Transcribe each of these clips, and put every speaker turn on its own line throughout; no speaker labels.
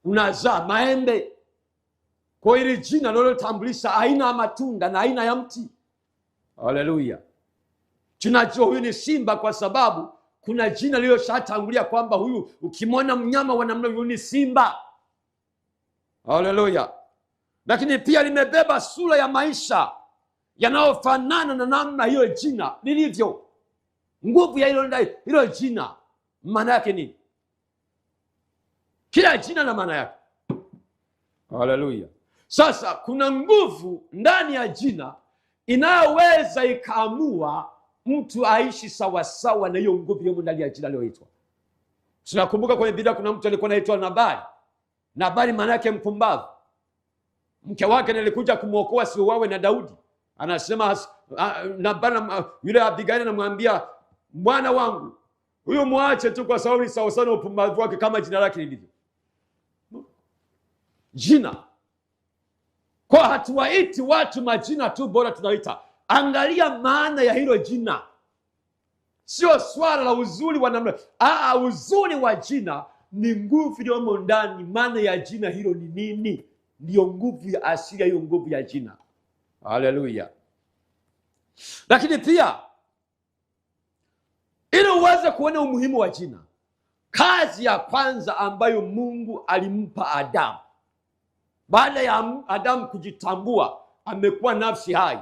unazaa maembe. Kwa hili jina linalotambulisha aina ya matunda na aina ya mti. Haleluya. Tunajua huyu ni simba kwa sababu kuna jina lililoshatangulia kwamba huyu ukimwona mnyama wa namna huyu ni simba. Haleluya. Lakini pia limebeba sura ya maisha yanayofanana na namna hiyo jina lilivyo. Nguvu ya hilo jina maana yake ni kila jina na maana yake. Haleluya. Sasa kuna nguvu ndani ya jina inayoweza ikaamua mtu aishi sawasawa na hiyo nguvu hiyo ndani ya jina aliyoitwa. Tunakumbuka kwenye Biblia kuna mtu alikuwa anaitwa Nabali. Nabali maana yake mpumbavu. Mke wake alikuja kumwokoa si wawe na Daudi. Anasema Nabali yule Abigaili anamwambia bwana wangu huyo muache tu kwa sababu ni sawa sana upumbavu wake kama jina lake lilivyo. Jina. Kwa hatuwaiti watu majina tu, bora tunaita. Angalia maana ya hilo jina. Sio swala la uzuri wa namna. Uzuri wa jina ni nguvu iliyomo ndani. Maana ya jina hilo ni nini? Ndio nguvu ya asili ya hiyo nguvu ya jina. Haleluya. Lakini pia ili uweze kuona umuhimu wa jina, kazi ya kwanza ambayo Mungu alimpa Adamu baada ya Adamu kujitambua amekuwa nafsi hai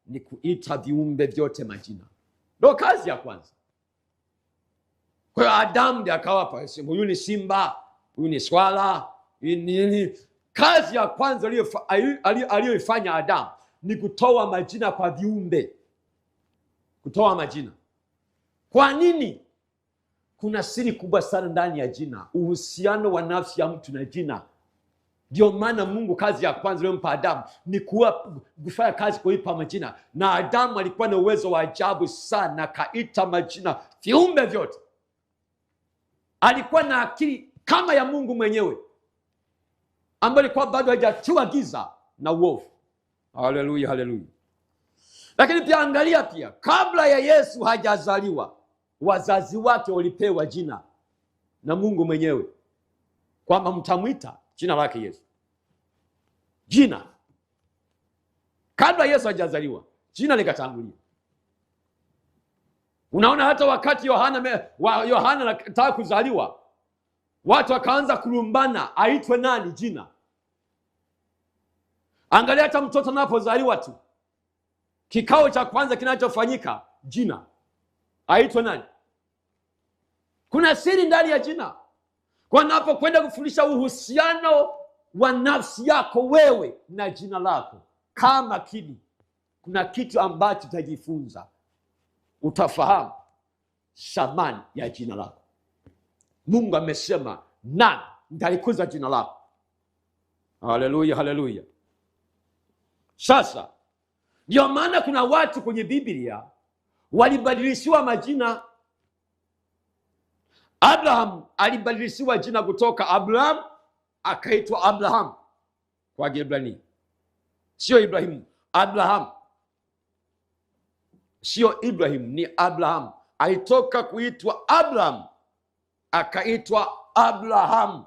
ni kuita viumbe vyote majina. Ndio kazi ya kwanza. Kwa hiyo Adamu ndiye akawapa, huyu ni simba, huyu ni swala, nini. Kazi ya kwanza aliyoifanya Adamu ni kutoa majina kwa viumbe. Kutoa majina. Kwa nini? Kuna siri kubwa sana ndani ya jina, uhusiano wa nafsi ya mtu na jina. Ndio maana Mungu kazi ya kwanza aliyompa Adamu ni kufanya kazi kuipa majina. Na Adamu alikuwa na uwezo wa ajabu sana, kaita majina viumbe vyote. Alikuwa na akili kama ya Mungu mwenyewe, ambayo alikuwa bado hajachua giza na uovu. Haleluya, haleluya. Lakini pia angalia pia, kabla ya Yesu hajazaliwa, wazazi wake walipewa jina na Mungu mwenyewe kwamba mtamwita jina lake Yesu. Jina. Kabla Yesu hajazaliwa, jina likatangulia. Unaona hata wakati Yohana anataka kuzaliwa, watu wakaanza kulumbana aitwe nani jina. Angalia hata mtoto anapozaliwa tu, kikao cha kwanza kinachofanyika jina. Aitwe nani? Kuna siri ndani ya jina. Kwa napokwenda kufundisha uhusiano wa nafsi yako wewe na jina lako, kama kidi, kuna kitu ambacho utajifunza. Utafahamu thamani ya jina lako. Mungu amesema nani nitalikuza jina lako. Haleluya, haleluya. Sasa ndio maana kuna watu kwenye Biblia walibadilishiwa majina. Abraham alibadilishiwa jina kutoka Abraham akaitwa Abraham kwa Kiebrania. Sio Ibrahimu, Abraham. Sio Ibrahim, ni Abraham. Alitoka kuitwa Abraham akaitwa Abraham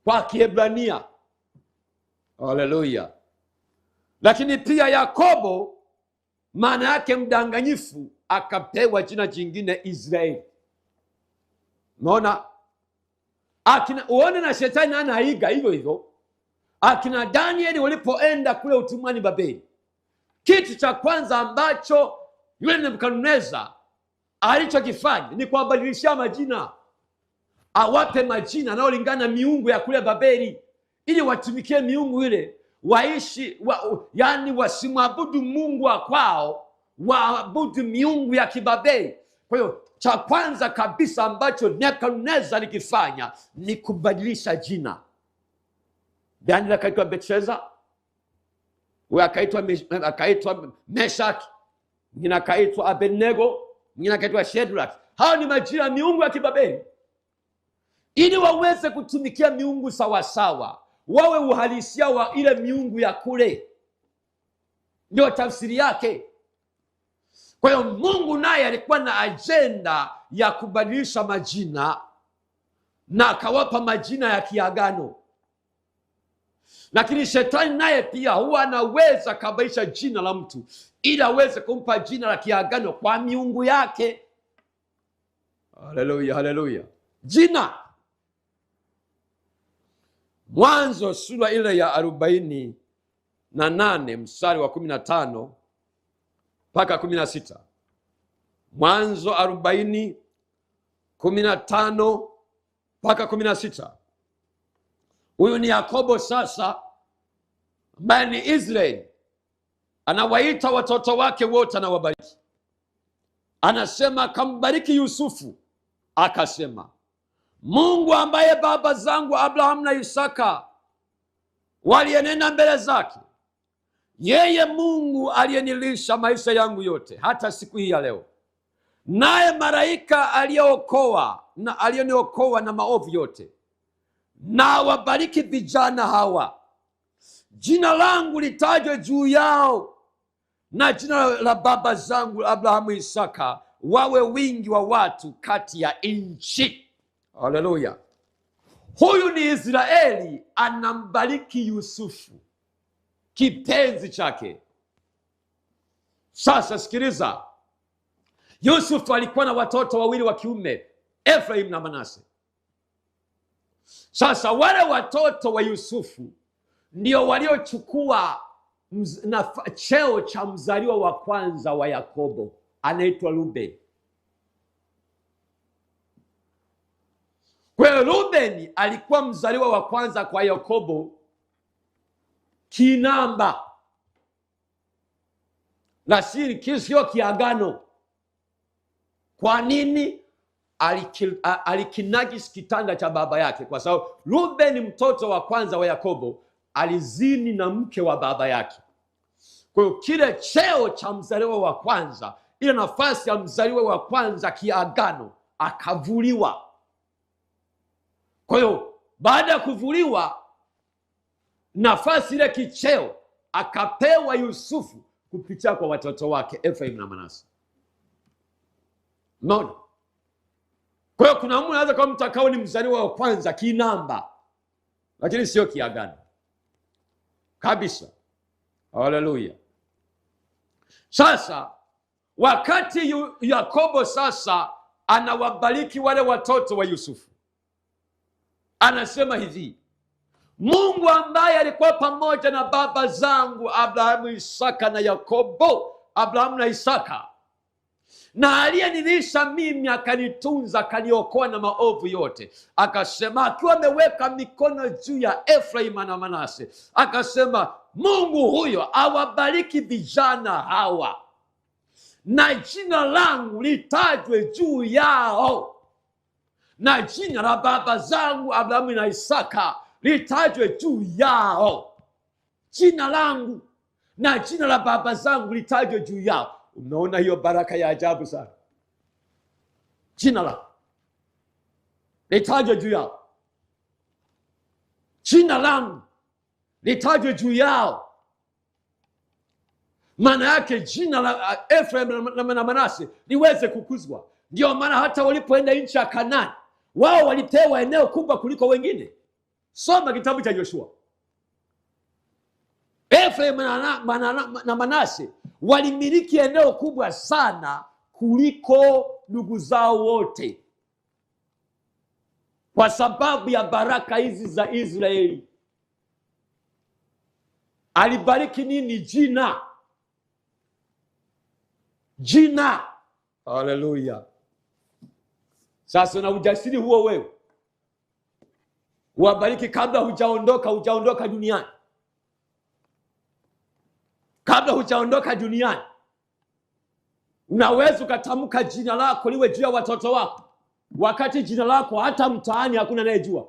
kwa Kiebrania. Haleluya. Lakini pia Yakobo maana yake mdanganyifu, akapewa jina jingine Israeli. Unaona? Uone na shetani anaiga hivyo hivyo. Akina Danieli walipoenda kule utumwani Babeli, kitu cha kwanza ambacho yule Nebukadneza alichokifanya ni kuwabadilishia majina. Awape majina yanayolingana miungu ya kule Babeli, ili watumikie miungu ile, waishi yani wasimwabudu Mungu wa kwao, waabudu miungu ya Kibabeli. Kwa hiyo cha kwanza kabisa ambacho Nebukadneza alikifanya ni kubadilisha jina. Danieli akaitwa Belshaza, akaitwa Meshaki, mwingine akaitwa Abednego, mwingine akaitwa Shadrach. Hao ni majina ya miungu ya Kibabeli, ili waweze kutumikia miungu sawasawa, wawe uhalisia wa ile miungu ya kule. Ndio tafsiri yake. Kwa hiyo Mungu naye alikuwa na ajenda ya kubadilisha majina na akawapa majina ya kiagano. Lakini shetani naye pia huwa anaweza kabadilisha jina la mtu ili aweze kumpa jina la kiagano kwa miungu yake. Haleluya, haleluya. Jina. Mwanzo sura ile ya 48 mstari wa 15 mpaka 16. Mwanzo 40:15 mpaka 16. Huyu ni Yakobo sasa, ambaye ni Israeli. Anawaita watoto wake wote, anawabariki. Anasema akambariki Yusufu, akasema, Mungu ambaye baba zangu Abrahamu na Isaka walienenda mbele zake, yeye Mungu aliyenilisha maisha yangu yote hata siku hii ya leo, naye malaika aliyeniokoa na maovu yote, na wabariki vijana hawa, jina langu litajwe juu yao, na jina la baba zangu Abrahamu Isaka wawe wingi wa watu kati ya nchi. Haleluya. Huyu ni Israeli anambariki Yusufu, kipenzi chake. Sasa sikiliza, Yusufu alikuwa na watoto wawili wa kiume, Efraim na Manase. Sasa wale watoto wa Yusufu ndio waliochukua cheo cha mzaliwa wa kwanza wa Yakobo, anaitwa Rubeni. Kwa hiyo Rubeni alikuwa mzaliwa wa kwanza kwa Yakobo kinamba, lakini sio kiagano. Kwa nini? Alikinajisi kitanda cha baba yake, kwa sababu Rubeni mtoto wa kwanza wa Yakobo alizini na mke wa baba yake. Kwa hiyo kile cheo cha mzaliwa wa kwanza, ile nafasi ya mzaliwa wa kwanza kiagano, akavuliwa. Kwa hiyo baada ya kuvuliwa nafasi ile, kicheo akapewa Yusufu kupitia kwa watoto wake Efraim na Manase. Unaona? Kwa hiyo kuna mtu anaweza kama mtakao ni mzaliwa wa kwanza kinamba, lakini sio kiagano kabisa. Haleluya. Sasa wakati Yakobo sasa anawabariki wale watoto wa Yusufu, anasema hivi, Mungu ambaye alikuwa pamoja na baba zangu Abrahamu, Isaka na Yakobo, Abrahamu na Isaka, na aliyenilisha mimi, akanitunza, akaniokoa na maovu yote. Akasema, akiwa ameweka mikono juu ya Efraim na Manase, akasema, Mungu huyo awabariki vijana hawa, na jina langu litajwe juu yao, na jina la baba zangu Abrahamu na Isaka litajwe juu yao. Jina langu na jina la baba zangu litajwe juu yao. Unaona hiyo baraka ya ajabu sana. Jina langu litajwe juu yao, jina langu litajwe juu yao. Maana yake jina la Efraim na Manase liweze kukuzwa. Ndio maana hata walipoenda nchi ya Kanaani, wao walipewa eneo kubwa kuliko wengine. Soma kitabu cha Yoshua. Efraim na Manase walimiliki eneo kubwa sana kuliko ndugu zao wote, kwa sababu ya baraka hizi za Israeli. Alibariki nini? Jina. Haleluya. Sasa na ujasiri huo wewe wabariki kabla hujaondoka duniani. Kabla hujaondoka duniani, unaweza ukatamka jina lako liwe juu ya watoto wako, wakati jina lako hata mtaani hakuna anayejua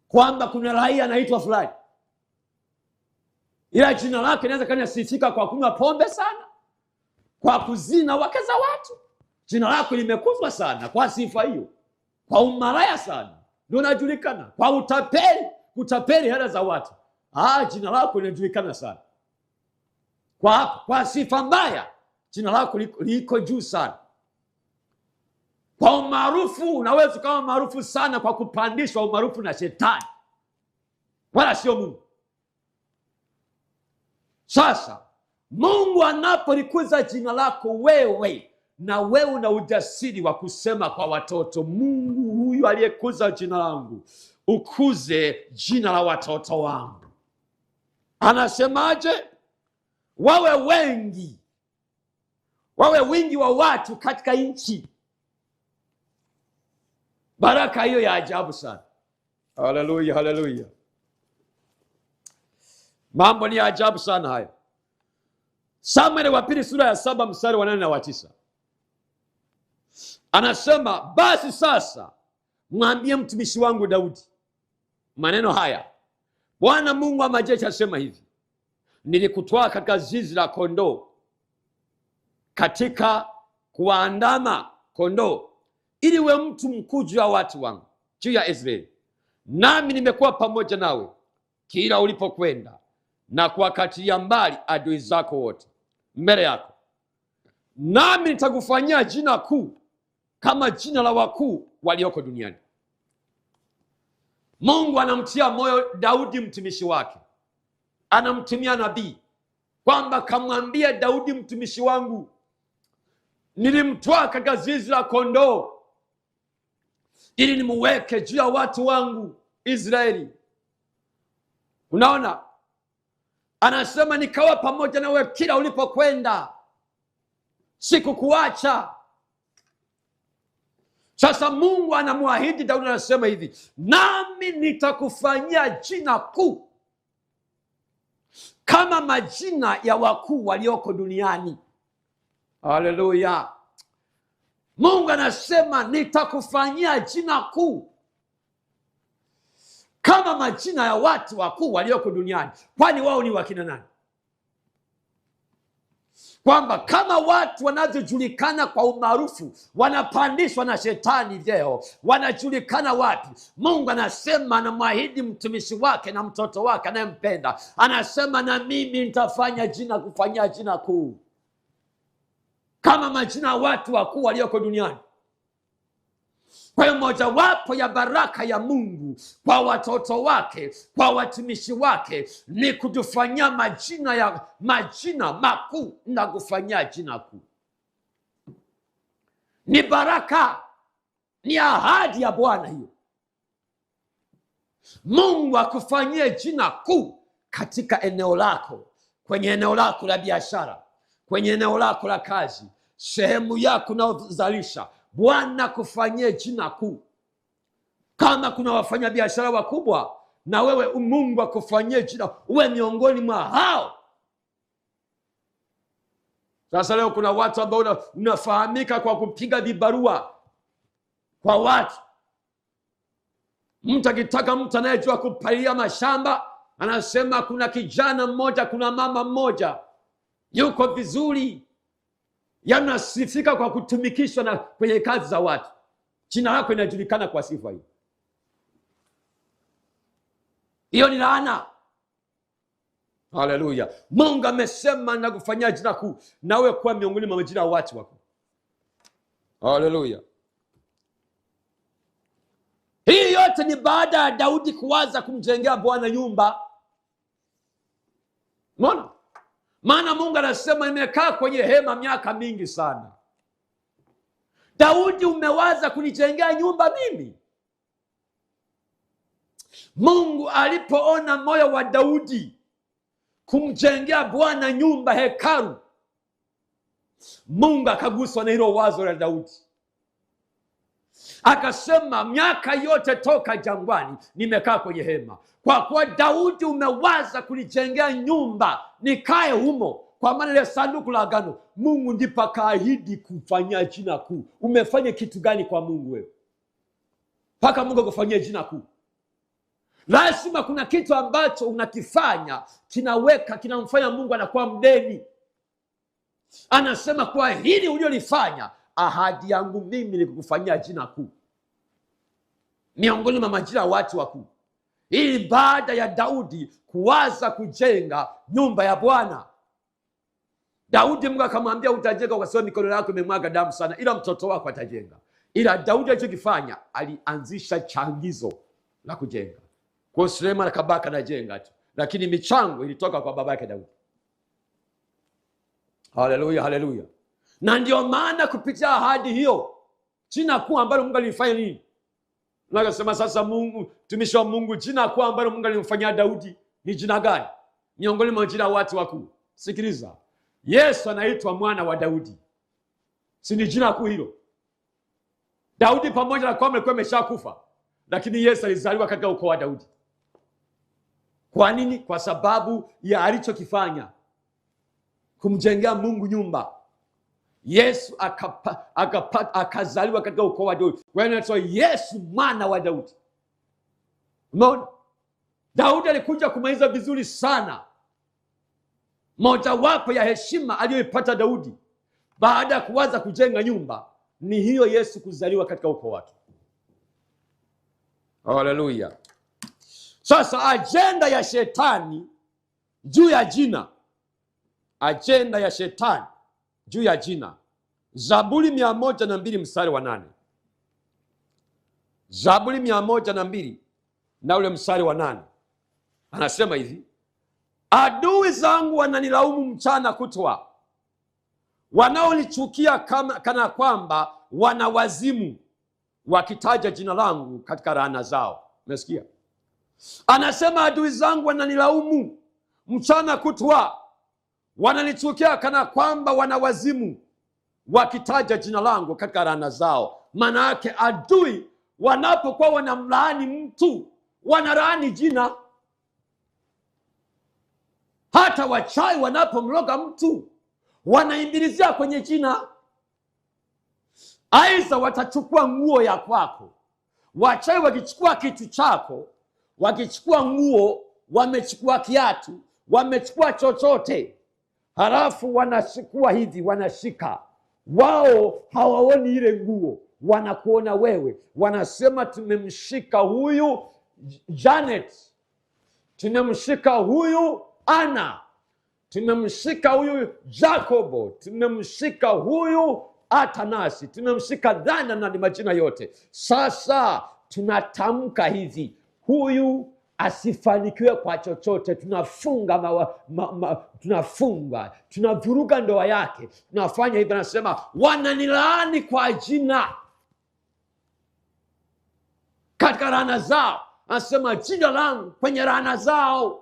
kwamba kuna raia anaitwa fulani. Ila jina lako inaweza kanasifika kwa kunywa pombe sana, kwa kuzina wake za watu. Jina lako limekuzwa sana kwa sifa hiyo, kwa umaraya sana ndio unajulikana, kwa kutapeli hela za watu. Jina lako linajulikana sana. Kwa sifa mbaya, jina lako liko juu sana. Kwa umaarufu, unaweza kama maarufu sana kwa kupandishwa umaarufu na shetani, wala sio Mungu. Sasa Mungu anapolikuza jina lako wewe, na wewe una ujasiri wa kusema kwa watoto, Mungu huyu aliyekuza jina langu, ukuze jina la watoto wangu. Anasemaje? Wawe wingi wa watu katika nchi. Baraka hiyo ya ajabu sana. Haleluya, haleluya. Mambo ni ajabu sana haya. Samueli wa pili sura ya 7 mstari wa 8 na 9. Anasema, basi sasa mwambie mtumishi wangu Daudi maneno haya, Bwana Mungu wa majeshi asema hivi, nilikutoa katika zizi la kondoo, katika kuwaandama kondoo, ili we mtu mkuu juu ya watu wangu, juu ya Israeli. Nami nimekuwa pamoja nawe kila ulipokwenda, na kuwakatilia mbali adui zako wote mbele yako. Nami nitakufanyia jina kuu kama jina la wakuu walioko duniani. Mungu anamtia moyo Daudi mtumishi wake, anamtumia nabii kwamba kamwambia Daudi mtumishi wangu, nilimtoa katika zizi la kondoo ili nimuweke juu ya watu wangu Israeli. Unaona, anasema nikawa pamoja nawe kila ulipokwenda, sikukuacha. Sasa Mungu anamwahidi Daudi, anasema hivi, nami nitakufanyia jina kuu kama majina ya wakuu walioko duniani. Haleluya. Mungu anasema nitakufanyia jina kuu kama majina ya watu wakuu walioko duniani. Kwani wao ni wakina nani? Kwamba kama watu wanavyojulikana kwa umaarufu, wanapandishwa na shetani vyeo, wanajulikana wapi? Mungu anasema, anamwahidi mtumishi wake na mtoto wake anayempenda, anasema na mimi nitafanya kufanyia jina kuu kama majina ya watu wakuu walioko duniani. Kwa hiyo mojawapo ya baraka ya Mungu kwa watoto wake, kwa watumishi wake, ni kutufanyia majina makuu na kufanyia jina kuu. Ni baraka, ni ahadi ya Bwana hiyo. Mungu akufanyie jina kuu katika eneo lako, kwenye eneo lako la biashara, kwenye eneo lako la kazi, sehemu yako unayozalisha. Bwana kufanyie jina kuu. Kama kuna wafanya biashara wakubwa, na wewe Mungu akufanyie jina, uwe miongoni mwa hao. Sasa leo kuna watu ambao unafahamika kwa kupiga vibarua kwa watu. Mtu akitaka mtu anayejua kupalilia mashamba, anasema kuna kijana mmoja, kuna mama mmoja yuko vizuri, yanasifika kwa kutumikishwa na kwenye kazi za watu. Jina lako inajulikana kwa sifa hiyo. Hiyo ni laana. Haleluya. Mungu amesema na kufanyia jina kuu, nawe kuwa miongoni mwa majina ya watu wako. Haleluya. Hii yote ni baada ya Daudi kuwaza kumjengea Bwana nyumba. Umeona? Maana Mungu anasema nimekaa kwenye hema miaka mingi sana. Daudi, umewaza kunijengea nyumba mimi? Mungu alipoona moyo wa Daudi kumjengea Bwana nyumba, hekalu, Mungu akaguswa na hilo wazo la Daudi. Akasema miaka yote toka jangwani nimekaa kwenye hema. Kwa kuwa Daudi umewaza kunijengea nyumba nikae humo, kwa maana ile sanduku la agano, Mungu ndipo akaahidi kufanyia jina kuu. Umefanya kitu gani kwa Mungu wewe mpaka Mungu akufanyia jina kuu? Lazima kuna kitu ambacho unakifanya kinamfanya Mungu anakuwa mdeni. Anasema kwa hili uliolifanya, ahadi yangu mimi ni kukufanyia jina kuu miongoni mwa majina ya watu wakuu. Hii baada ya Daudi kuwaza kujenga nyumba ya Bwana. Daudi Mungu akamwambia utajenga kwa sababu mikono yako imemwaga damu sana, ila mtoto wako atajenga. ila Daudi alichokifanya, alianzisha changizo la kujenga. Kwa Suleiman akabaka na jenga tu, lakini michango ilitoka kwa baba yake Daudi. Haleluya, haleluya. Na ndio maana kupitia ahadi hiyo, jina kuu ambalo Mungu alifanya nini? Nakasema sasa, Mungu, tumishi wa Mungu, jina kuu ambalo Mungu alimfanyia Daudi ni jina gani? Miongoni mwa jina watu wakuu. Sikiliza. Yesu anaitwa mwana wa Daudi. Si ni jina kuu hilo? Daudi pamoja na kwamba alikuwa ameshakufa, lakini Yesu alizaliwa katika ukoo wa Daudi. Kwa nini? Kwa sababu ya alichokifanya, kumjengea Mungu nyumba. Yesu akazaliwa katika ukoo wa Daudi. Kwa hiyo anaitwa Yesu mwana wa Daudi. Umeona? Daudi alikuja kumaliza vizuri sana. Mojawapo ya heshima aliyoipata Daudi baada ya kuanza kujenga nyumba ni hiyo, Yesu kuzaliwa katika ukoo wake. Haleluya. Sasa ajenda ya shetani juu ya jina, ajenda ya shetani juu ya jina, Zaburi 102 mstari wa 8. Zaburi 102 na ule mstari wa 8 anasema hivi: adui zangu wananilaumu mchana kutwa, wanaonichukia kana kwamba wana wazimu, wakitaja jina langu katika laana zao. Umesikia? Anasema adui zangu wananilaumu mchana kutwa, wananichukia kana kwamba wana wazimu, wakitaja jina langu katika laana zao. Maana yake adui wanapokuwa wanamlaani mtu, wanalaani jina. Hata wachawi wanapomloga mtu, wanaimbilizia kwenye jina. Aidha watachukua nguo ya kwako. Wachawi wakichukua kitu chako, wakichukua nguo, wamechukua kiatu, wamechukua chochote, halafu wanashikua hivi, wanashika. Wao hawaoni ile nguo, wanakuona wewe. Wanasema tumemshika huyu Janet, tumemshika huyu Ana, tumemshika huyu Jacobo, tumemshika huyu Atanasi, tumemshika Dhana, na ni majina yote. Sasa tunatamka hivi, huyu asifanikiwe kwa chochote. Tunafunga tunafunga, tunavuruga ndoa yake, tunafanya hivi. Anasema wananilaani kwa jina, katika laana zao. Anasema jina langu kwenye laana zao.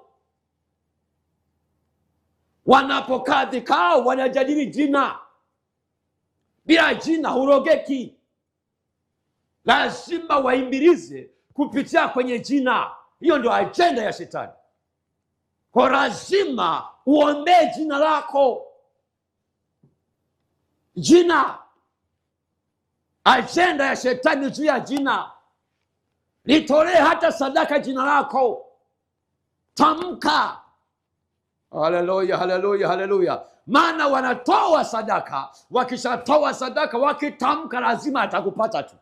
Wanapokaa vikao, wanajadili jina. Bila jina hurogeki. Lazima waimbilize kupitia kwenye jina. Hiyo ndio ajenda ya shetani. Kwa lazima uombee jina lako. Jina. Ajenda ya shetani juu ya jina. Litolee hata sadaka jina lako. Tamka. Haleluya, haleluya, haleluya. Maana wanatoa sadaka, wakishatoa sadaka, wakitamka, lazima atakupata tu.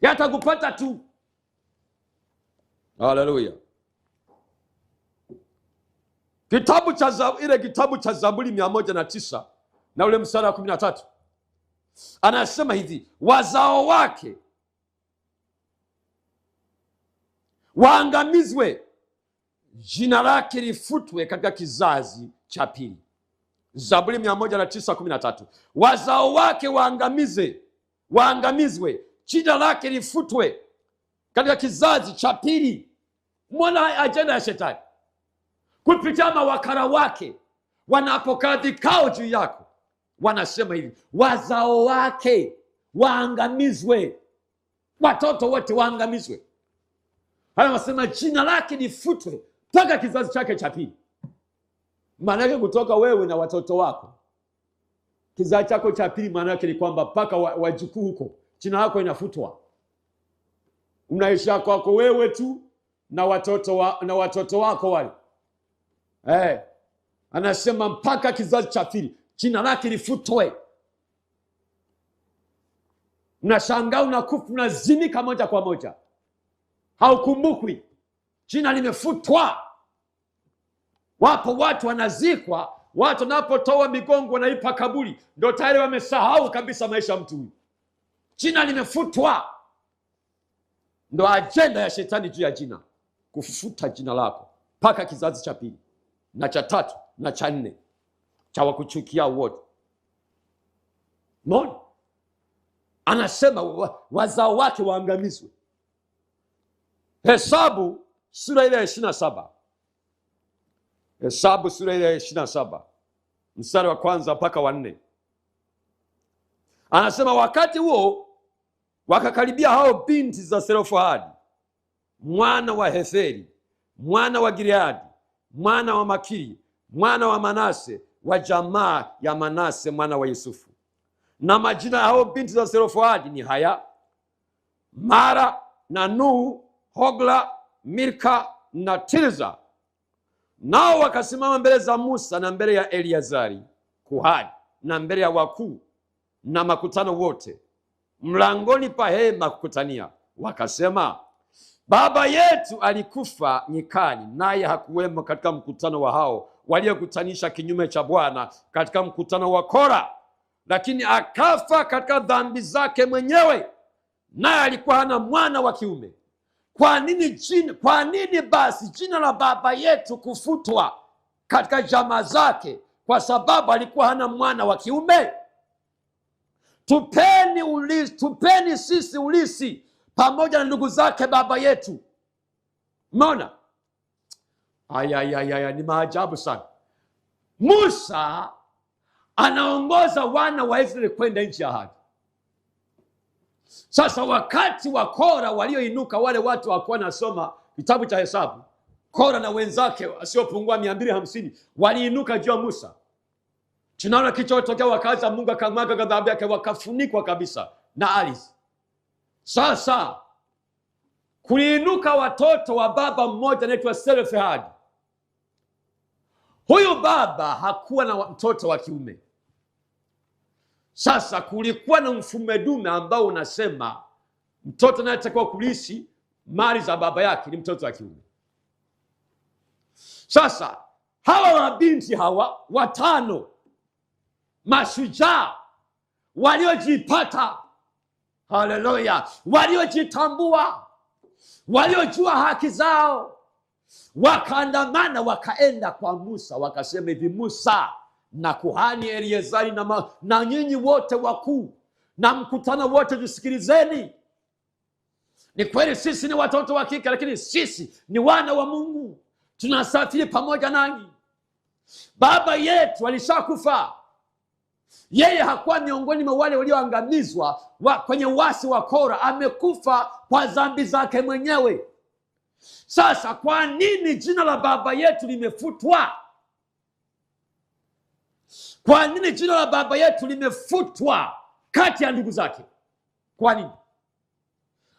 Yatakupata tu. Haleluya. Kitabu cha Zaburi 109 na ule mstari wa 13. Anasema hivi, wazao wake waangamizwe, jina lake lifutwe katika kizazi cha pili. Zaburi 109:13. Wazao wake waangamizwe, jina lake lifutwe katika kizazi cha pili. Mwana ajenda ya shetani kupitia mawakala wake, wanapokaa vikao juu yako, wanasema hivi, wazao wake waangamizwe, watoto wote waangamizwe. Haya wasema jina lake lifutwe mpaka kizazi chake cha pili. Maana yake kutoka wewe na watoto wako, kizazi chako cha pili, maana yake ni kwamba mpaka wajukuu huko, jina lako inafutwa. Unaisha kwako wewe tu na watoto wako wale. Anasema mpaka kizazi cha pili jina lake lifutwe. Unashangaa unakufa, unazimika moja kwa moja, haukumbukwi, jina limefutwa. Wapo watu wanazikwa, watu wanapotoa migongo wanaipa kaburi, ndio tayari wamesahau kabisa maisha ya mtu huyu. Jina limefutwa. Ndo ajenda ya shetani juu ya jina, kufuta jina lako mpaka kizazi cha pili na cha tatu na cha nne cha wakuchukia wote. Mbona anasema wazao wake waangamizwe. Hesabu sura ile ya 27. Hesabu sura ile ya 27 mstari wa 1 mpaka wa 4. Anasema wakati huo wakakaribia hao binti za Selofehadi mwana wa Heferi mwana wa Gileadi mwana wa Makiri mwana wa Manase wa jamaa ya Manase mwana wa Yusufu. Na majina ya hao binti za Selofehadi ni haya: Mara na Nuhu, Hogla, Milka na Tirza. Nao wakasimama mbele za Musa na mbele ya Eliazari kuhani na mbele ya wakuu na makutano wote mlangoni pa hema kukutania, wakasema, baba yetu alikufa nyikani, naye hakuwemo katika mkutano wa hao waliokutanisha kinyume cha Bwana katika mkutano wa Kora, lakini akafa katika dhambi zake mwenyewe, naye alikuwa hana mwana wa kiume. Kwa nini basi jina la baba yetu kufutwa katika jamaa zake? Kwa sababu alikuwa hana mwana wa kiume. Tupeni sisi ulisi pamoja na ndugu zake baba yetu. Umeona? Aya, ni maajabu sana. Musa anaongoza wana wa Israeli kwenda nchi ya ahadi. Sasa wakati wa Kora walioinuka, wale watu wakuwa nasoma kitabu cha Hesabu, Kora na wenzake wasiopungua 250 waliinuka juu ya Musa. Tunaona kilichotokea, wakaanza Mungu akamwaga ghadhabu yake, wakafunikwa kabisa na ardhi. Sasa kuliinuka watoto wa baba mmoja anaitwa Selofehadi. Huyu baba hakuwa na mtoto wa kiume. Sasa kulikuwa na mfumo dume ambao unasema mtoto anayetakiwa kulisi mali za baba yake ni mtoto wa kiume. Sasa hawa mabinti hawa watano mashujaa waliojipata, haleluya, waliojitambua, waliojua haki zao, wakaandamana wakaenda kwa Musa, wakasema hivi, Musa na kuhani Eliazari na nyinyi wote wakuu na mkutano wote, tusikilizeni. Ni kweli sisi ni watoto wa kike, lakini sisi ni wana wa Mungu, tunasafiri pamoja nanyi. Baba yetu alishakufa. Yeye hakuwa miongoni mwa wale walioangamizwa kwenye uasi wa Kora. Amekufa kwa dhambi zake mwenyewe. Sasa kwa nini jina la baba yetu limefutwa? Kwa nini jina la baba yetu limefutwa kati ya ndugu zake? Kwa nini?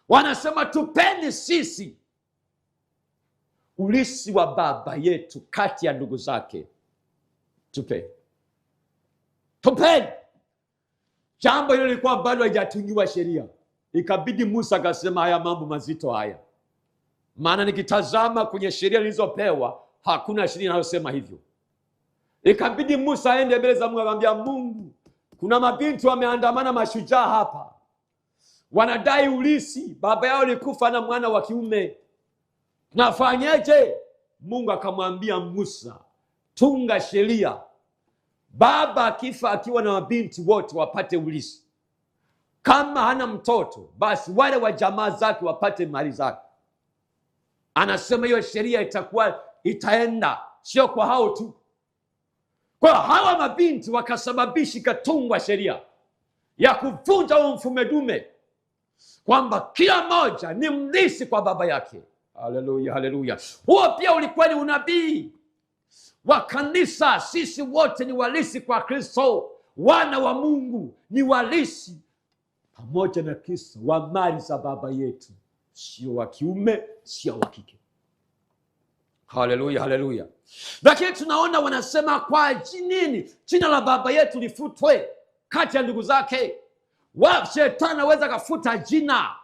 Wanasema tupeni sisi ulisi wa baba yetu kati ya ndugu zake. Tupeni. Jambo hilo lilikuwa bado haijatungiwa sheria. Ikabidi Musa akasema haya mambo mazito haya. Maana nikitazama kwenye sheria nilizopewa hakuna sheria inayosema hivyo. Ikabidi Musa aende mbele za Mungu, akamwambia Mungu, kuna mabinti wameandamana mashujaa hapa, wanadai ulisi, baba yao alikufa na mwana wa kiume, nafanyeje? Mungu akamwambia Musa, tunga sheria, baba akifa akiwa na mabinti wote wapate ulisi. Kama hana mtoto, basi wale wa jamaa zake wapate mali zake. Anasema hiyo sheria itaenda sio kwa hao tu. Kwa hawa mabinti wakasababisha ikatungwa sheria ya kuvunja huo mfumo dume, kwamba kila mmoja ni mlisi kwa baba yake. Haleluya, haleluya. Huo pia ulikuwa ni unabii wa kanisa. Sisi wote ni walisi kwa Kristo, wana wa Mungu ni walisi pamoja na Kristo wa mali za baba yetu, sio wa kiume, sio wa kike. Haleluya, haleluya. Lakini tunaona wanasema kwa nini jina la baba yetu lifutwe kati ya ndugu zake? Shetani anaweza kafuta jina.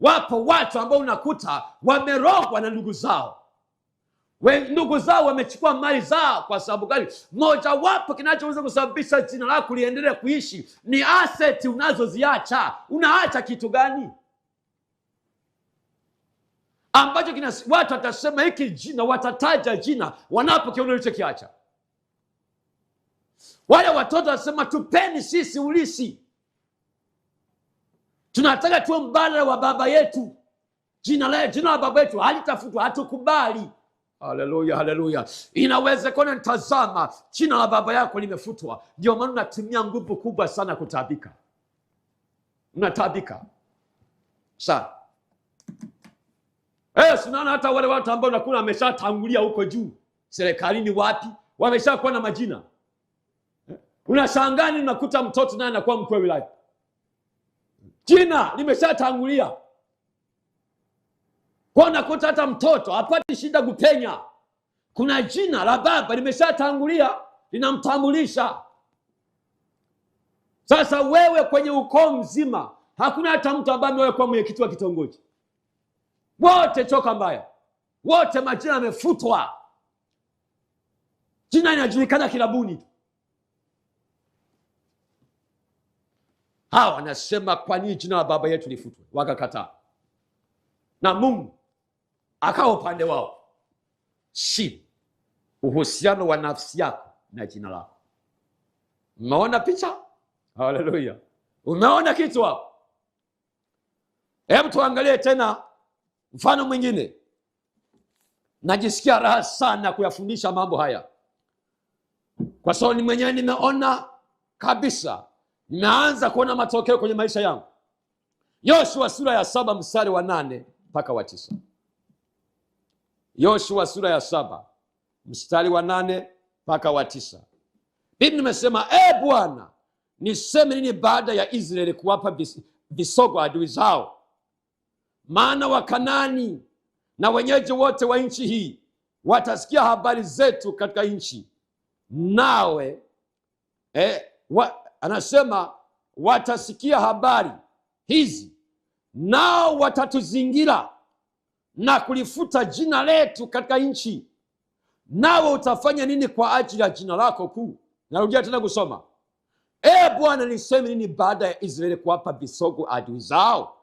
Wapo watu ambao unakuta wamerogwa na ndugu zao, Ndugu zao wamechukua mali zao. Kwa sababu gani? Moja wapo kinachoweza kusababisha jina lako liendelee kuishi ni asset unazoziacha. Unaacha kitu gani ambacho watu watasema hiki jina, watataja jina wanapokiona ulichokiacha? Wale watoto wasema tupeni sisi ulisi, tunataka tuwe mbadala wa baba yetu. Jina la baba yetu halitafutwa, hatukubali. Haleluya, haleluya. Inawezekana nitazama jina la baba yako limefutwa, ndio maana unatumia nguvu kubwa sana kutabika. Unatabika sana. Sinaona hata wale watu ambao nakuna wameshatangulia huko juu serikalini, wapi wameshakuwa na majina. Unashangani unakuta mtoto naye anakuwa mkuu wa wilaya, jina limeshatangulia. Kwa nakuta hata mtoto hapati shida kupenya, kuna jina la baba limeshatangulia linamtambulisha. Sasa wewe kwenye ukoo mzima hakuna hata mtu ambaye amewahi kuwa mwenyekiti wa kitongoji. Wote choka mbaya, wote majina yamefutwa, jina linajulikana kilabuni tu. Hawa wanasema kwa nini jina la baba yetu lifutwe? Wakakataa, na Mungu akawa upande wao. Si uhusiano wa nafsi yako na jina lako. Umeona picha? Haleluya. Umeona kitu hapo? Hebu tuangalie tena mfano mwingine. Najisikia raha sana kuyafundisha mambo haya, kwa sababu ni mwenyewe nimeona kabisa, nimeanza kuona matokeo kwenye maisha yangu. Yoshua sura ya 7 mstari wa 8 mpaka wa 9. Yoshua sura ya 7 mstari wa 8 mpaka wa 9. Biblia imesema, Bwana, niseme nini baada ya Israeli kuwapa visogo adui zao? Maana Wakanani na wenyeji wote wa nchi hii watasikia habari zetu katika nchi, nawe anasema watasikia habari hizi, nao watatuzingira na kulifuta jina letu katika nchi. Nawe utafanya nini kwa ajili ya jina lako kuu? Narudia tena kusoma, Bwana, niseme nini baada ya Israeli kuwapa visogo adui zao?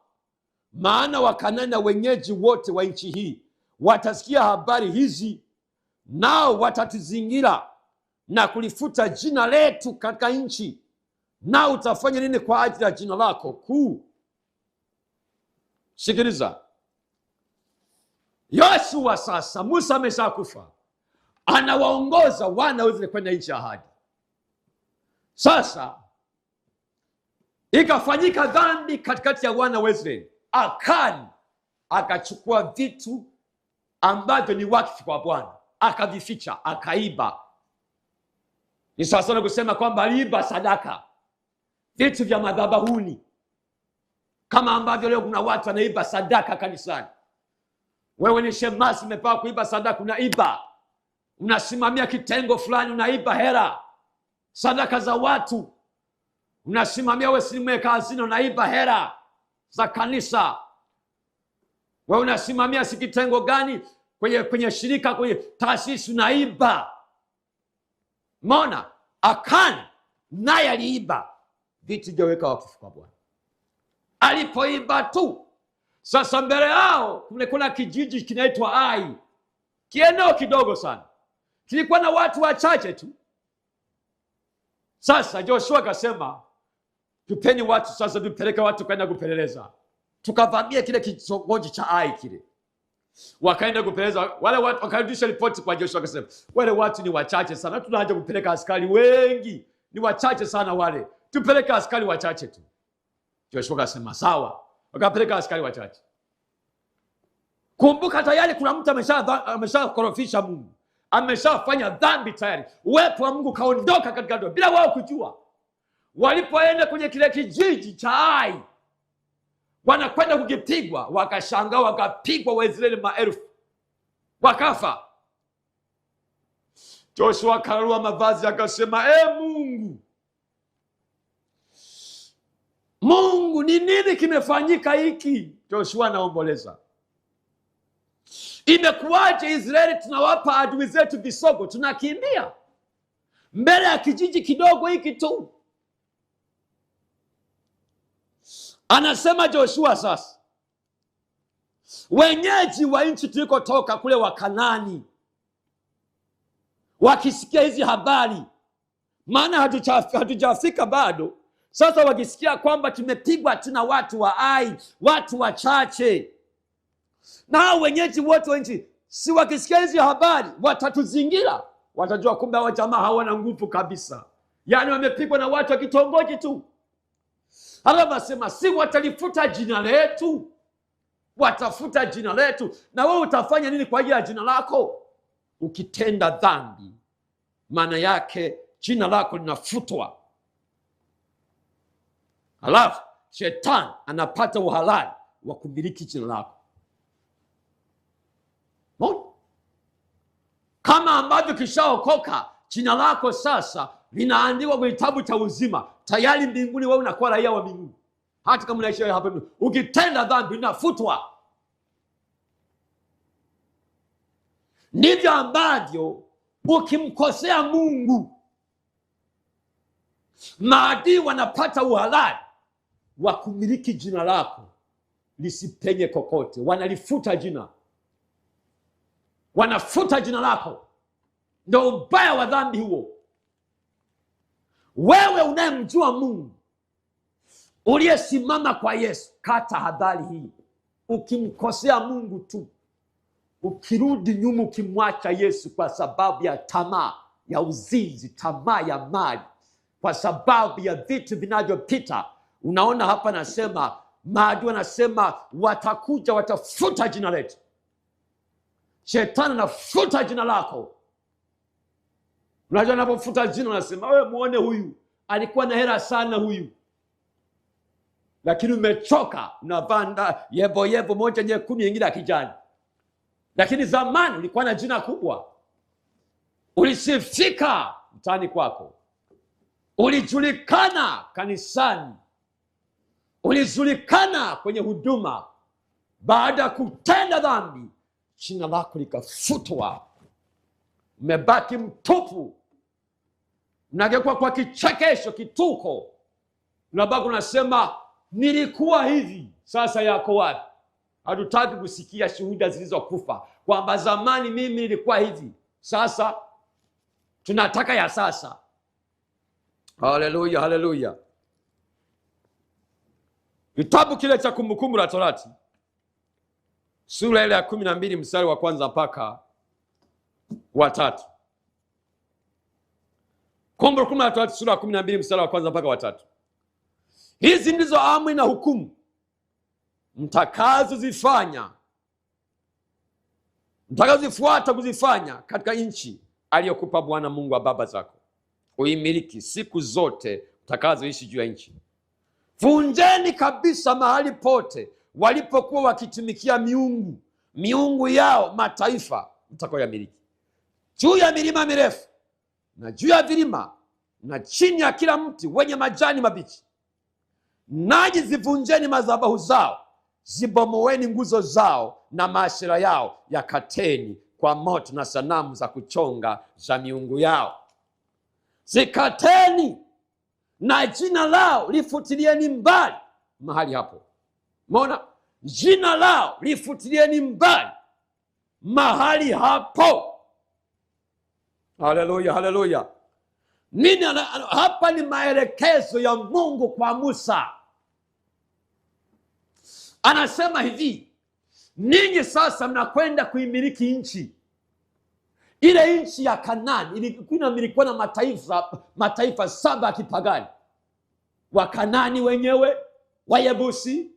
Maana Wakanani na wenyeji wote wa nchi hii watasikia habari hizi, nao watatuzingira na kulifuta jina letu katika nchi. Nao utafanya nini kwa ajili ya jina lako kuu? Sikiliza. Yoshua sasa, Musa ameshakufa, anawaongoza wana wa Israeli kwenda nchi ya ahadi. Sasa ikafanyika dhambi katikati ya wana wa Israeli. Akani akachukua vitu ambavyo ni wakfu kwa Bwana, akavificha, akaiba. Ni sawa sana kusema kwamba aliiba sadaka, vitu vya madhabahuni, kama ambavyo leo kuna watu wanaiba sadaka kanisani. Wewe ni shemasi, umepewa kuiba sadaka, unaiba. Unasimamia kitengo fulani, unaiba hela, sadaka za watu. Unasimamia, wewe si mweka hazina, unaiba hela za kanisa. Wewe unasimamia si kitengo gani kwenye shirika, kwenye taasisi, unaiba. Mona Akani naye aliiba vitu vyoweka wakfu kwa Bwana. Alipoiba tu, sasa mbele yao kuna kijiji kinaitwa Ai, kieneo kidogo sana, kilikuwa na watu wachache tu. Sasa Joshua akasema, tupeni watu sasa, tupeleke watu kwenda kupeleleza. Tukavamia kile kitongoji cha Ai kile, wakaenda kupeleleza. Wale watu wakarudisha ripoti kwa Joshua, akasema wale watu ni wachache sana, tuna haja kupeleka askari wengi, ni wachache sana wale, tupeleke askari wachache tu. Joshua akasema sawa, wakapeleka askari wachache. Kumbuka tayari kuna mtu ameshakorofisha Mungu, ameshafanya dhambi tayari. Uwepo wa Mungu kaondoka katika ndoa bila wao kujua. Walipoenda kwenye kile kijiji cha Ai, wanakwenda kukipigwa, wakashangaa, wakapigwa Waisraeli maelfu, wakafa. Joshua akararua mavazi akasema, Mungu, ni nini kimefanyika hiki? Joshua anaomboleza. Imekuwaje Israeli tunawapa adui zetu visogo, tunakimbia mbele ya kijiji kidogo hiki tu? Anasema Joshua, sasa wenyeji wa nchi tulikotoka kule wa Kanaani wakisikia hizi habari, maana hatujafika bado. Sasa wakisikia kwamba tumepigwa tuna watu wa Ai, watu wachache, na hao wenyeji wote wa nchi, si wakisikia hizi habari watatuzingira, watajua kumbe hao jamaa hawana nguvu kabisa, yaani wamepigwa na watu wa kitongoji tu. Halafu asema si watalifuta jina letu, watafuta jina letu. Na wewe utafanya nini kwa ajili ya jina lako? Ukitenda dhambi, maana yake jina lako linafutwa. Halafu shetani anapata uhalali wa kumiliki jina lako. Kama ambavyo kishaokoka, jina lako sasa linaandikwa kwenye kitabu cha uzima tayari mbinguni. Wewe unakuwa raia wa mbinguni, hata kama unaishi hapa. Ukitenda dhambi linafutwa. Ndivyo ambavyo ukimkosea Mungu, maadui wanapata uhalali wa kumiliki jina lako lisipenye kokote. Wanalifuta jina, wanafuta jina lako. Ndio ubaya wa dhambi huo. Wewe unayemjua Mungu, uliyesimama kwa Yesu, kata hadhari hii. Ukimkosea Mungu tu, ukirudi nyuma, ukimwacha Yesu kwa sababu ya tamaa ya uzinzi, tamaa ya mali, kwa sababu ya vitu vinavyopita. Unaona hapa nasema, maadui anasema watakuja, watafuta jina letu. Shetani anafuta jina lako. Unajua anapofuta jina, anasema wewe muone huyu alikuwa na hela sana huyu, lakini umechoka, unavaa yebo moja nyekundu nyingine ya kijani. Lakini zamani ulikuwa na jina kubwa, ulisifika mtaani kwako, ulijulikana kanisani, ulijulikana kwenye huduma. Baada ya kutenda dhambi, jina lako likafutwa, umebaki mtupu, unageuka kwa kichekesho, kituko. Unabaki unasema nilikuwa hivi, sasa yako wapi? Hatutaki kusikia shuhuda zilizokufa kwamba zamani mimi nilikuwa hivi. Sasa tunataka ya sasa. Haleluya, haleluya. Kitabu kile cha Kumbukumbu la Torati sura ile ya 12 mstari wa kwanza mpaka wa 3. Kumbukumbu la Torati sura ya 12 mstari wa kwanza mpaka wa 3. Hizi ndizo amri na hukumu mtakazozifuata kuzifanya katika nchi aliyokupa Bwana Mungu wa baba zako uimiliki siku zote mtakazoishi juu ya nchi. Vunjeni kabisa mahali pote walipokuwa wakitumikia miungu yao mataifa mtakayoyamiliki, juu ya milima mirefu na juu ya vilima na chini ya kila mti wenye majani mabichi. Nanyi zivunjeni madhabahu zao, zibomoeni nguzo zao na maashera yao, yakateni kwa moto na sanamu za kuchonga za miungu yao. Zikateni na jina lao lifutilieni mbali mahali hapo. Umeona? Jina lao lifutilieni mbali mahali hapo. Haleluya, haleluya. Nini hapa? Ni maelekezo ya Mungu kwa Musa. Anasema hivi, ninyi sasa mnakwenda kuimiliki nchi. Ile nchi ya Kanaani ilikuwa na mataifa 7 ya kipagani. Wakanani wenyewe, Wayebusi,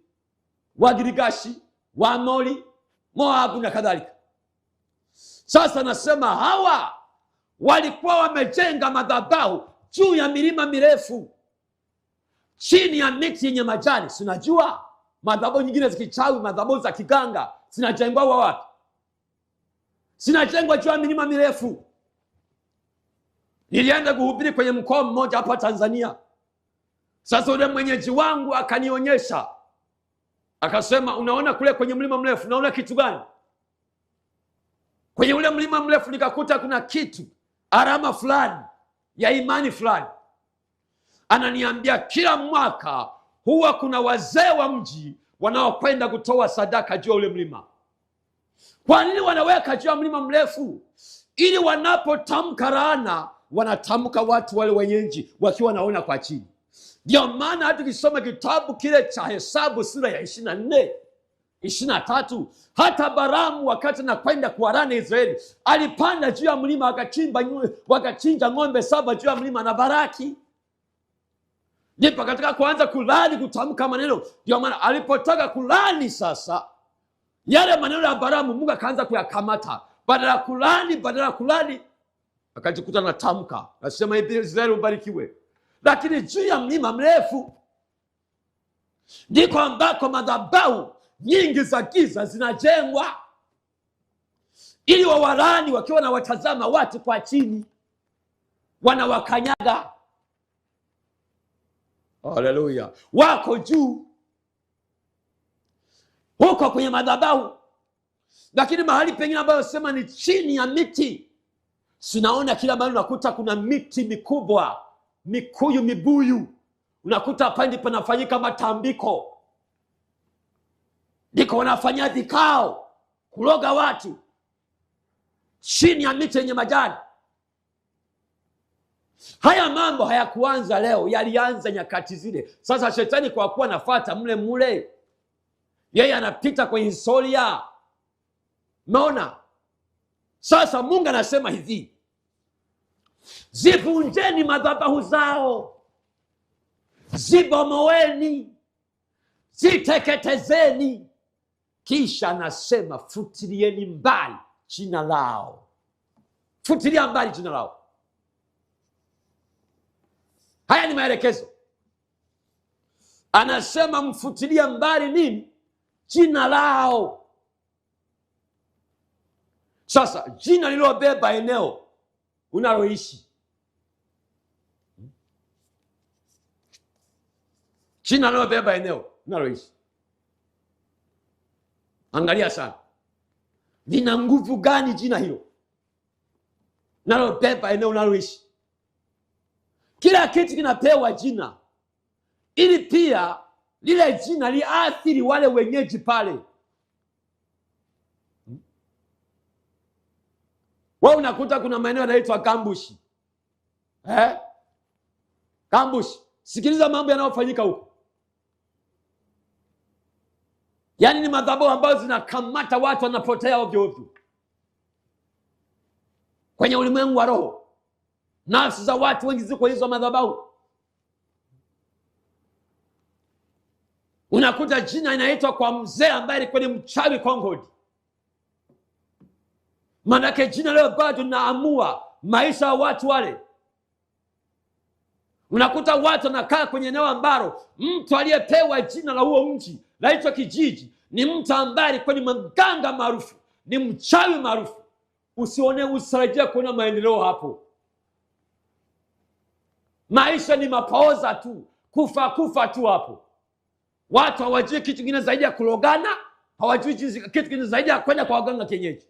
Wagirigashi, Waamori, Moabu na kadhalika. Sasa anasema hawa walikuwa wamejenga madhabahu juu ya milima mirefu, chini ya miti yenye majani. Sinajua madhabahu nyingine za kichawi, madhabahu za kiganga zinajengwa wapi? Zinajengwa juu ya milima mirefu. Nilienda kuhubiri kwenye mkoa mmoja hapa Tanzania. Sasa yule mwenyeji wangu akanionyesha, akasema, unaona kule kwenye mlima mrefu, unaona kitu gani? Kwenye ule mlima mrefu nikakuta kuna kitu, alama fulani ya imani fulani. Ananiambia kila mwaka huwa kuna wazee wa mji wanaokwenda kutoa sadaka juu ya ule mlima. Kwa nini wanaweka juu ya mlima mrefu? Ili wanapotamka laana, wanatamka watu wale wenye nchi wakiwa wanaona kwa chini. Ndio maana hata ukisoma kitabu kile cha Hesabu sura ya 24, 23, hata Balamu wakati anakwenda kuwarani Israeli alipanda juu ya mlima wakachinja ng'ombe 7 juu ya mlima na Baraki. Ndipo katika kuanza kulani kutamka maneno. Ndio maana alipotaka kulani sasa yale maneno ya Balamu, Mungu akaanza kuyakamata. Badala kulani akajikuta na tamka, nasema Israeli ubarikiwe. Lakini juu ya mlima mrefu ndiko ambako madhabahu nyingi za giza zinajengwa, ili wawalani wakiwa na watazama watu kwa chini, wanawakanyaga. Haleluya! Wako juu huko kwenye madhabahu. Lakini mahali pengine ambayo sema ni chini ya miti, sinaona kila mahali unakuta kuna miti mikubwa, mikuyu, mibuyu. Unakuta hapa ndipo panafanyika matambiko, ndiko wanafanya vikao kuloga watu chini ya miti yenye majani. Haya mambo hayakuanza leo, yalianza nyakati zile. Sasa shetani kwa kuwa anafuata mule, yeye anapita kwenye historia. Umeona? Sasa Mungu anasema hivi, zivunjeni madhabahu zao, zibomoeni, ziteketezeni. Kisha anasema futilieni mbali jina lao. Futilia mbali jina lao. Haya ni maelekezo. Anasema mfutilia mbali nini? Jina lao. Sasa jina lilobeba eneo unaloishi, jina lilobeba eneo unaloishi, angalia sana, lina nguvu gani jina hilo nalobeba eneo unaloishi? Kila kitu kinapewa jina ili pia lile jina liathiri wale wenyeji pale. Wao unakuta kuna maeneo yanaitwa Kambushi. Kambushi. Sikiliza mambo yanayofanyika huko. Yaani ni madhabahu ambazo zinakamata watu wanapotea ovyo ovyo. Kwenye ulimwengu wa roho, nafsi za watu wengi ziko hizo madhabahu. Unakuta jina inaitwa kwa mzee ambaye alikuwa ni mchawi Kongodi. Manake jina leo bado linaamua maisha ya watu wale. Unakuta watu wanakaa kwenye eneo ambalo mtu aliyepewa jina la huo mji, la hicho kijiji, ni mtu ambaye alikuwa ni mganga maarufu, ni mchawi maarufu. Usirejea kuona maendeleo hapo. Maisha ni mapoza tu, kufa tu hapo. Watu hawajui kitu kingine zaidi ya kulogana, hawajui kitu kingine zaidi ya kwenda kwa waganga kienyeji.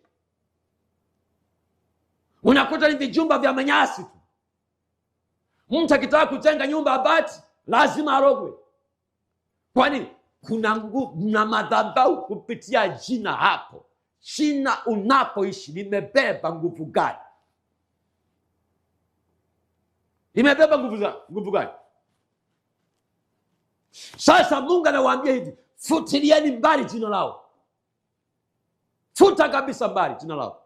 Unakuta ni vijumba vya manyasi tu. Mtu akitaka kujenga nyumba ya bati lazima arogwe. Kwani kuna madhabahu kupitia jina hapo. Jina unapoishi limebeba nguvu gani? Limebeba nguvu gani? Sasa Mungu anawaambia hivi, futilieni mbali jina lao. Futa kabisa mbali jina lao.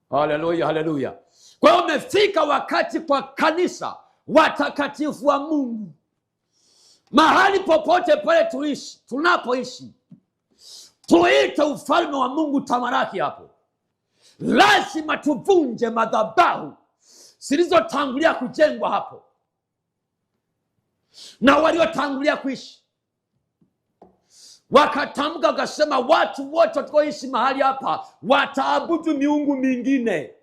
Haleluya, haleluya. Kwa hiyo umefika wakati kwa kanisa watakatifu wa Mungu, mahali popote pale tunapoishi, tuite ufalme wa Mungu tamaraki hapo. Lazima tuvunje madhabahu zilizotangulia kujengwa hapo na waliotangulia kuishi. Wakatamka wakasema watu wote watakaoishi mahali hapa wataabudu miungu mingine.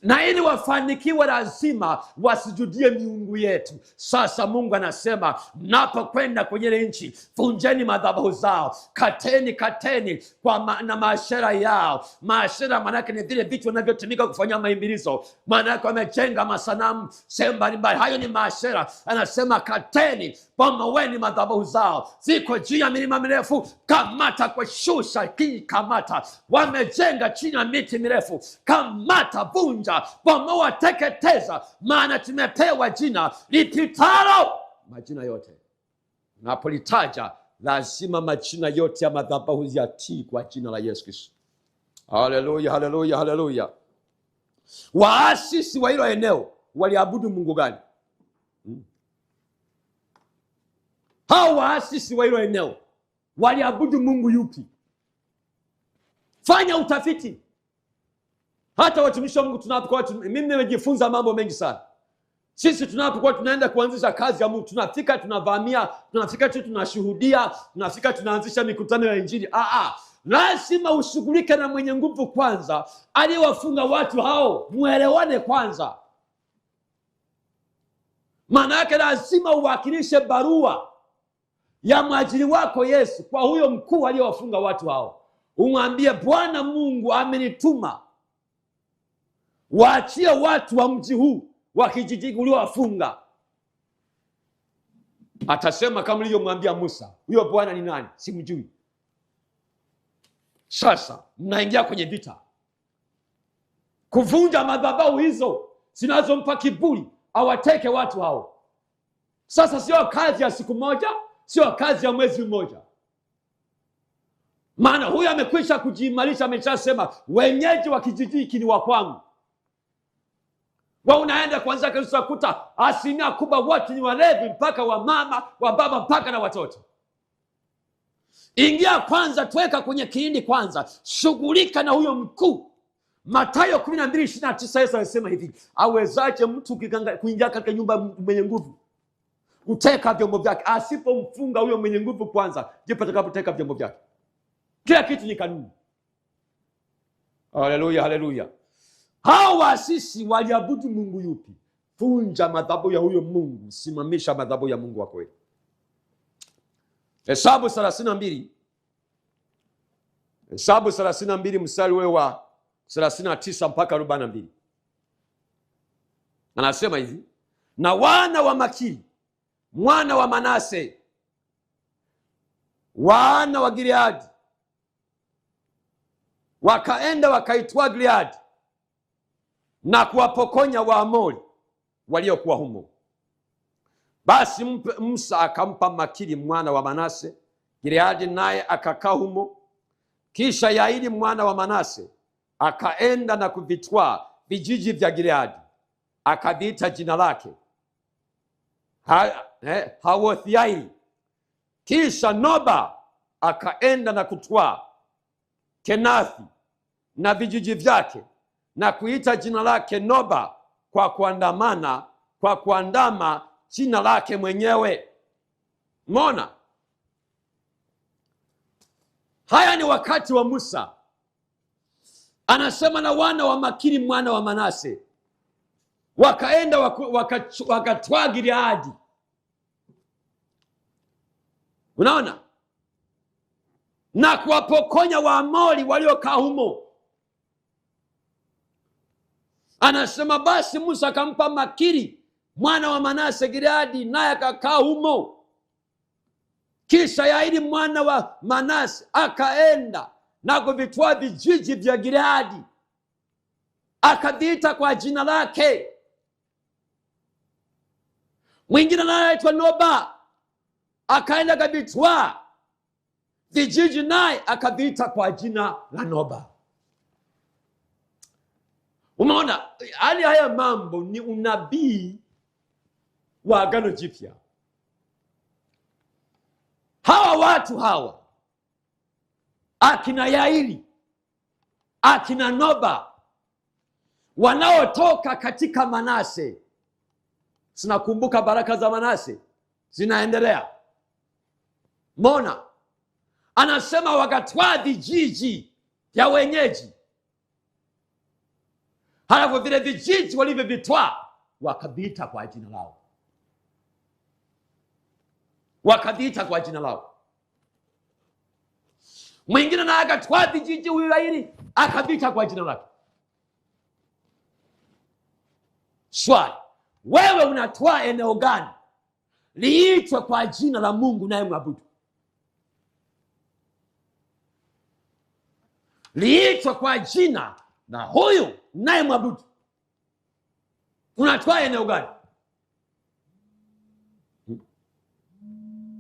na ili wafanikiwe lazima wasijudie miungu yetu. Sasa Mungu anasema mnapokwenda kwenye ile nchi, vunjeni madhabahu zao, kateni na maashera yao. Maashera maanake ni vile vitu vinavyotumika kufanyia maimbilizo, maanake wamejenga masanamu sehemu mbalimbali, hayo ni maashera. Anasema kateni, bomoweni madhabahu zao, ziko juu ya milima mirefu, kamata kwa shusha, kamata. Wamejenga chini ya miti mirefu, kamata, vunja, bomoa, teketeza, maana tumepewa jina lipitalo majina yote. Napolitaja lazima majina yote ya madhabahu yatii kwa jina la Yesu Kristo. Haleluya, haleluya, haleluya. Waasisi wa hilo eneo waliabudu Mungu gani? Hao waasisi wa hilo eneo waliabudu Mungu yupi? Fanya utafiti. Hata watumishi wa Mungu tunapokuwa, mimi nimejifunza mambo mengi sana. Sisi tunapokuwa tunaenda kuanzisha kazi ya Mungu, tunafika tunavamia, tunafika tu tunashuhudia, tunafika tunaanzisha mikutano ya Injili. Lazima ushughulike na mwenye nguvu kwanza, aliyewafunga watu hao, muelewane kwanza. Maana yake lazima uwakilishe barua ya mwajiri wako Yesu kwa huyo mkuu aliyewafunga watu hao. Umwambie, Bwana Mungu amenituma waachie watu wa mji huu wa kijiji uliowafunga. Atasema kama ulivyomwambia Musa, huyo Bwana ni nani? Simjui. Sasa mnaingia kwenye vita, kuvunja madhabahu hizo zinazompa kiburi awateke watu hao. Sasa sio kazi ya siku moja, sio kazi ya mwezi mmoja. Maana huyu amekwisha kujiimarisha, ameshasema wenyeji wa kijiji hiki ni wa kwangu. Wa unaenda kwanza kanisa kuta asilimia kubwa wote ni walevi, mpaka wa mama, wa baba, mpaka na watoto. Ingia kwanza, tuweka kwenye kiindi kwanza, shughulika na huyo mkuu. Mathayo 12:29 Yesu alisema hivi, awezaje mtu kuingia katika nyumba mwenye nguvu kuteka vyombo vyake asipomfunga huyo mwenye nguvu kwanza, ndipo atakapoteka vyombo vyake. Kila kitu ni kanuni. Haleluya, haleluya. Hao waasisi waliabudu Mungu yupi? Vunja madhabahu ya huyo Mungu, simamisha madhabahu ya Mungu wa kweli. Hesabu 32 mstari ule wa 39 mpaka 42. Anasema hivi, na wana wa Makiri mwana wa Manase, wana wa Gileadi, wakaenda wakaitwa Gileadi na kuwapokonya Waamori waliokuwa humo. Basi Musa akampa Makiri mwana wa Manase Gileadi, naye akakaa humo. Kisha Yairi mwana wa Manase akaenda na kuvitwaa vijiji vya Gileadi, akaviita jina lake Hawoth-Yairi. Kisha Noba akaenda na kutwaa Kenathi na vijiji vyake, na kuita jina lake Noba, kwa kuandama jina lake mwenyewe. Mona, haya ni wakati wa Musa. Anasema na wana wa Makiri mwana wa Manase wakaenda wakatwaa Gileadi. Unaona, na kuwapokonya Waamori waliokaa humo. Anasema basi Musa akampa Makiri mwana wa Manase Gileadi, naye akakaa humo. Kisha Yairi mwana wa Manase akaenda na kuvitwaa vijiji vya Gileadi, akaviita kwa jina lake. Mwingine naye aitwa Noba akaenda akavitwaa vijiji, naye akaviita kwa jina la Noba. Umeona, hali haya mambo ni unabii wa Agano Jipya. Hawa watu hawa, akina Yairi, akina Noba, wanaotoka katika Manase. Sinakumbuka baraka za Manase zinaendelea. Mona, anasema wakatwaa vijiji vya wenyeji. Halafu vile vijiji walivyovitwaa wakaviita kwa jina lao, wakaviita kwa jina lao. Mwingine na akatwaa vijiji viwili akaviita kwa jina lake. Swali, wewe unatwaa eneo gani liitwe kwa jina la Mungu naye mwabudu? Liitwe kwa jina na huyu naye mwabudu. Unatwaa eneo gani?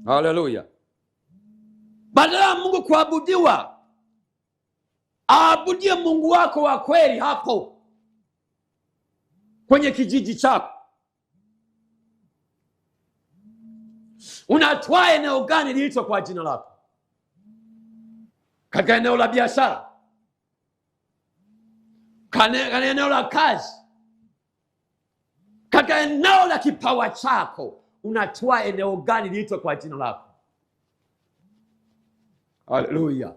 Haleluya. Badala ya Mungu kuabudiwa, aabudie Mungu wako wa kweli hapo kwenye kijiji chako. Unatwaa eneo gani liitwe kwa jina lako? Katika eneo la biashara, katika eneo la kazi, katika eneo la kipawa chako, unatwaa eneo gani liitwe kwa jina lako? Haleluya.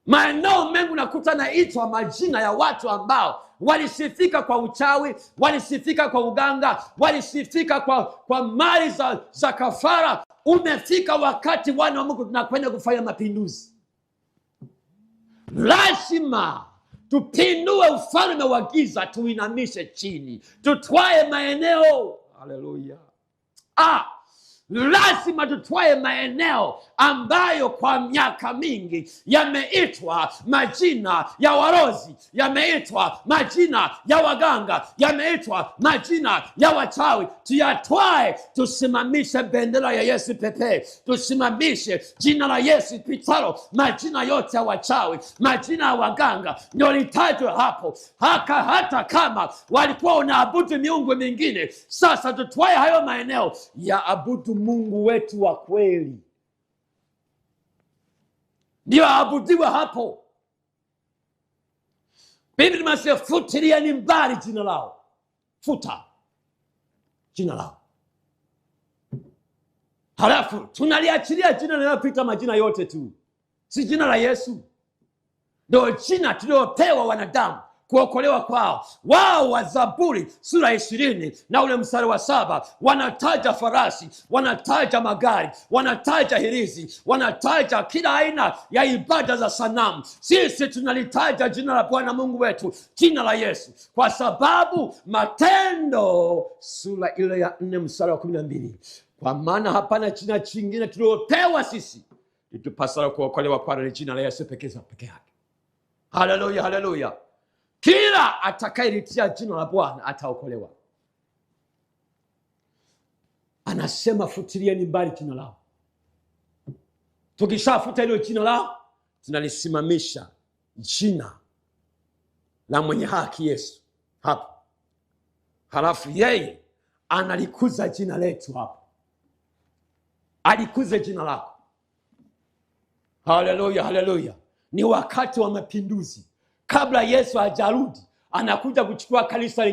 Maeneo mengi unakuta naitwa majina ya watu ambao walisifika kwa uchawi, walisifika kwa uganga, walisifika kwa mali za kafara. Umefika wakati wana wa Mungu tunakwenda kufanya mapinduzi. Lazima tupindue ufalme wa giza, tuinamishe chini, tutwae maeneo. Haleluya. Lazima tutwae maeneo ambayo kwa miaka mingi yameitwa majina ya warozi, yameitwa majina ya waganga, yameitwa majina ya wachawi. Tuyatwae, tusimamishe bendera ya Yesu pekee, tusimamishe jina la Yesu pitalo majina yote ya wachawi, majina ya waganga ndio litajwe hapo. Hata kama walikuwa wanaabudu miungu mingine, sasa tutwae hayo maeneo ya abudu Mungu wetu wa kweli, ndio aabudiwa hapo. Biblia inasema futilieni mbali jina lao. Futa jina lao. Halafu tunaliachilia jina linalopita majina yote tu, si jina la Yesu. Ndio jina tuliopewa wanadamu kuokolewa kwao. Wao wa Zaburi sura 20 na ule mstari wa 7 wanataja farasi, wanataja magari, wanataja hirizi, wanataja kila aina ya ibada za sanamu. Sisi tunalitaja jina la Bwana Mungu wetu, jina la Yesu, kwa sababu Matendo sura ile ya 4 mstari wa 12, kwa maana hapana jina jingine tuliopewa sisi litupasalo kuokolewa kwa ni jina la Yesu pekee yake. Haleluya, haleluya. Kila atakayelitia jina la Bwana ataokolewa. Anasema futilieni mbali jina lao. Tukishafuta hilo jina lao, tunalisimamisha jina la mwenye haki Yesu hapo. Halafu yeye analikuza jina letu hapo. Alikuze jina lako. Haleluya, haleluya. Ni wakati wa mapinduzi. Kabla Yesu hajarudi, anakuja kuchukua kanisa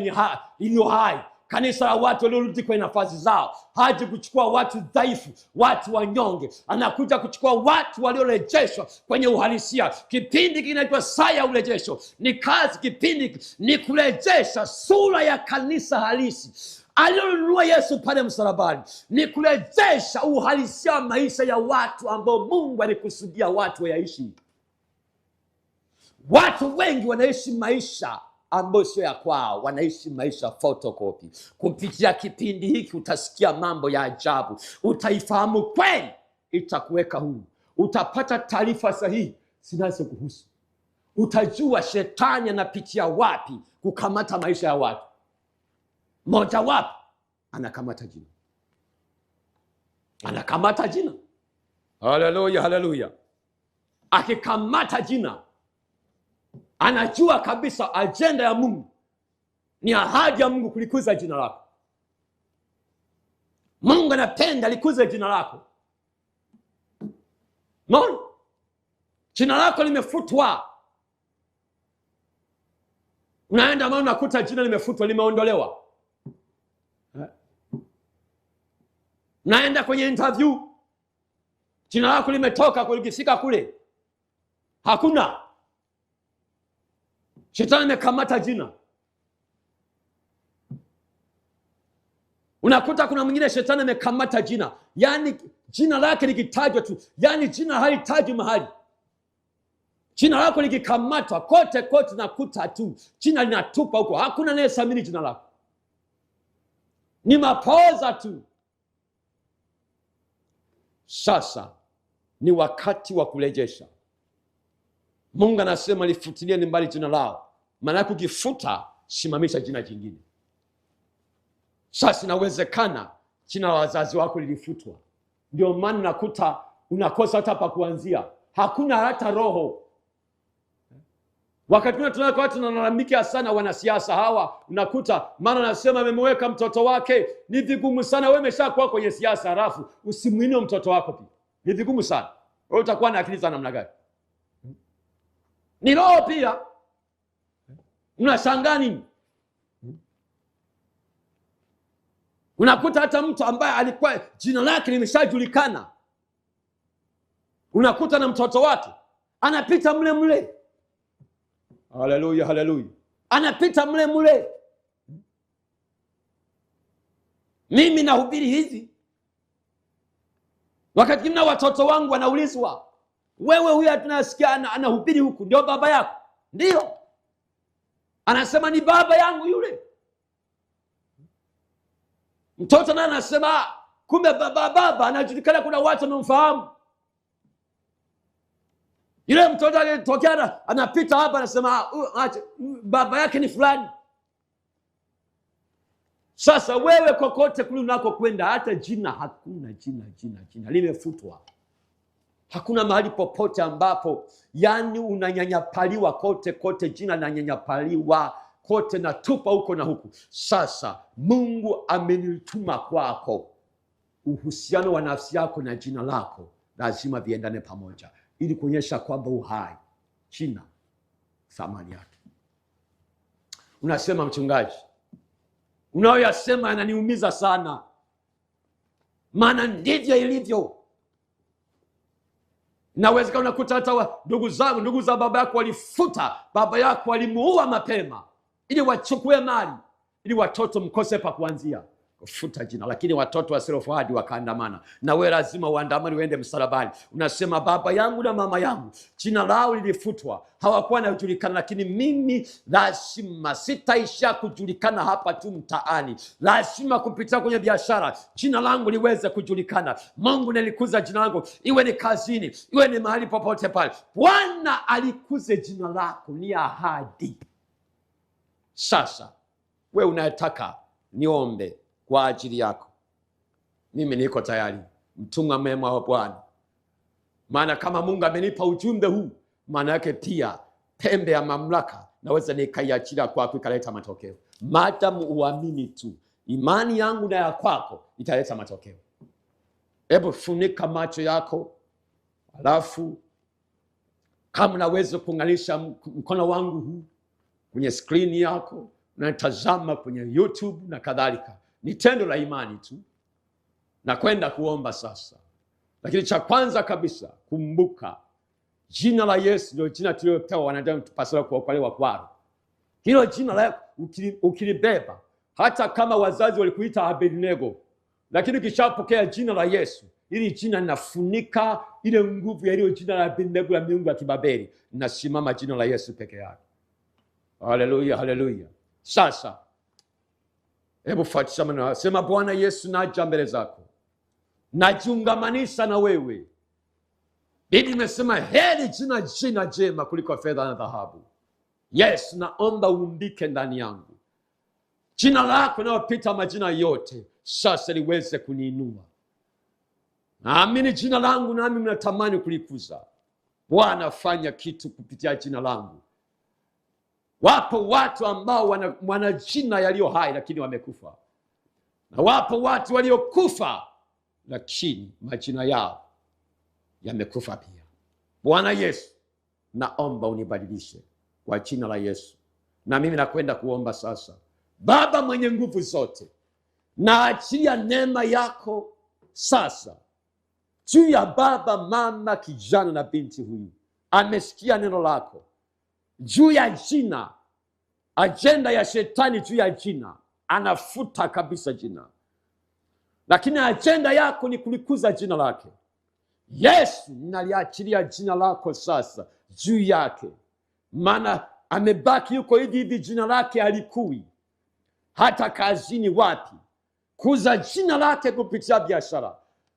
iliyo hai, kanisa la watu waliorudi kwenye nafasi zao. Haji kuchukua watu dhaifu, watu wanyonge. Anakuja kuchukua watu waliorejeshwa kwenye uhalisia. Kipindi kinaitwa saa ya urejesho. Ni kazi, kipindi ni kurejesha sura ya kanisa halisi alilonunua Yesu pale msalabani. Ni kurejesha uhalisia wa maisha ya watu ambao Mungu alikusudia watu wayaishi. Watu wengi wanaishi maisha ambayo sio ya kwao, wanaishi maisha photocopy. Kupitia kipindi hiki utasikia mambo ya ajabu, utaifahamu kweli, itakuweka huru. Utapata taarifa sahihi zinazokuhusu. Utajua shetani anapitia wapi kukamata maisha ya watu. Moja wapo, anakamata jina. Anakamata jina. Haleluya, haleluya. Akikamata jina, anajua kabisa ajenda ya Mungu ni ahadi ya Mungu kulikuza jina lako. Mungu anapenda likuze jina lako. Mbona jina lako limefutwa? Unaenda maana unakuta jina limefutwa, limeondolewa. Unaenda kwenye interview, jina lako limetoka, kulikifika kule hakuna. Shetani amekamata jina. Unakuta kuna mwingine shetani amekamata jina, yaani jina lake likitajwa tu, yaani jina halitajwi mahali. Jina lako likikamatwa kote kote, nakuta tu jina linatupa huko, hakuna anayesamini jina lako, ni mapoza tu. Sasa ni wakati wa kurejesha. Mungu anasema lifutilieni mbali jina lao, maana kukifuta simamisha jina jingine. Sasa inawezekana jina la wazazi wako lilifutwa, ndio maana unakuta unakosa hata pa kuanzia, hakuna hata roho. Wakati tunataka watu wanalalamika sana wanasiasa hawa, unakuta maana anasema amemweka mtoto wake, ni vigumu sana. Wewe umeshakuwa kwenye siasa halafu usimuinue mtoto wako pia, ni vigumu sana. Wewe utakuwa na akili za namna gani? Ni roho pia. Unashangaa nini? Unakuta hata mtu ambaye alikuwa jina lake limeshajulikana, unakuta na mtoto wake anapita mle mle. Haleluya, haleluya, anapita mle mle. Mimi nahubiri hivi, wakati mna watoto wangu wanaulizwa, wewe huyu tunasikia anahubiri huku, ndio baba yako? Ndio. Anasema ni baba yangu yule. Mtoto naye anasema kumbe baba anajulikana, kuna watu wanamfahamu. Yule mtoto akitokea anapita hapa anasema baba yake ni fulani. Sasa wewe kokote kule unako kwenda, hata jina hakuna, jina limefutwa. Hakuna mahali popote ambapo yani unanyanyapaliwa kote kote, jina linanyanyapaliwa kote na tupa huko na huku. Sasa Mungu amenituma kwako, uhusiano wa nafsi yako na jina lako lazima viendane pamoja, ili kuonyesha kwamba uhai jina thamani yake. Unasema mchungaji, unayoyasema yananiumiza sana, maana ndivyo ilivyo. Inawezekana unakuta hata ndugu za baba yako walifuta baba yako, walimuua mapema ili wachukue mali, ili watoto mkose pa kuanzia, kufuta jina. Lakini watoto wa Selofehadi wakaandamana, na wewe lazima uandamane, uende msalabani. Unasema baba yangu na mama yangu jina lao lilifutwa, hawakuwa wanajulikana, lakini mimi lazima sitaisha kujulikana hapa tu mtaani, lazima kupitia kwenye biashara jina langu liweze kujulikana. Mungu nalikuza jina langu, iwe ni kazini, iwe ni mahali popote pale. Bwana alikuze jina lako, ni ahadi. Sasa wewe unayetaka niombe kwa ajili yako, mimi niko tayari, mtumwa mwema wa Bwana. Maana kama Mungu amenipa ujumbe huu, maana yake pia pembe ya mamlaka naweza nikaiachilia kwako, ikaleta matokeo. Madamu uamini tu, imani yangu na ya kwako italeta matokeo. Hebu funika macho yako, alafu kama unaweza kuangalisha mkono wangu huu kwenye skrini yako, unatazama kwenye YouTube na kadhalika, ni tendo la imani tu na kwenda kuomba sasa. Lakini cha kwanza kabisa, kumbuka jina la Yesu ndio jina tuliopewa wanadamu tupaswa kuokolewa kwalo. Hilo jina la ukilibeba, hata kama wazazi walikuita Abednego, lakini ukishapokea jina la Yesu, ili jina linafunika ile nguvu ya ile jina la Abednego la miungu ya kibabeli. Nasimama jina la Yesu peke yake. Haleluya, haleluya. Sasa hebu fuatisha maneno. Sema, Bwana Yesu, naja mbele zako, najiungamanisha na wewe. Biblia imesema heri jina jema kuliko fedha na dhahabu. Yes, naomba uumbike ndani yangu. Jina lako linalopita majina yote sasa liweze kuniinua. Naamini jina langu nami mnatamani kulikuza. Bwana, fanya kitu kupitia jina langu. Wapo watu ambao wana jina yaliyo hai lakini wamekufa, na wapo watu waliokufa lakini majina yao yamekufa pia. Bwana Yesu, naomba unibadilishe kwa jina la Yesu. Na mimi nakwenda kuomba sasa. Baba mwenye nguvu zote, naachilia neema yako sasa juu ya baba, mama, kijana na binti huyu. Amesikia neno lako juu ya jina, ajenda ya shetani juu ya jina, anafuta kabisa jina. lakini ajenda yako ni kulikuza jina lake. Yesu, ninaliachilia jina lako sasa juu yake, maana amebaki yuko hivi hivi, jina lake halikui. Hata kazini wapi, kuza jina lake kupitia biashara,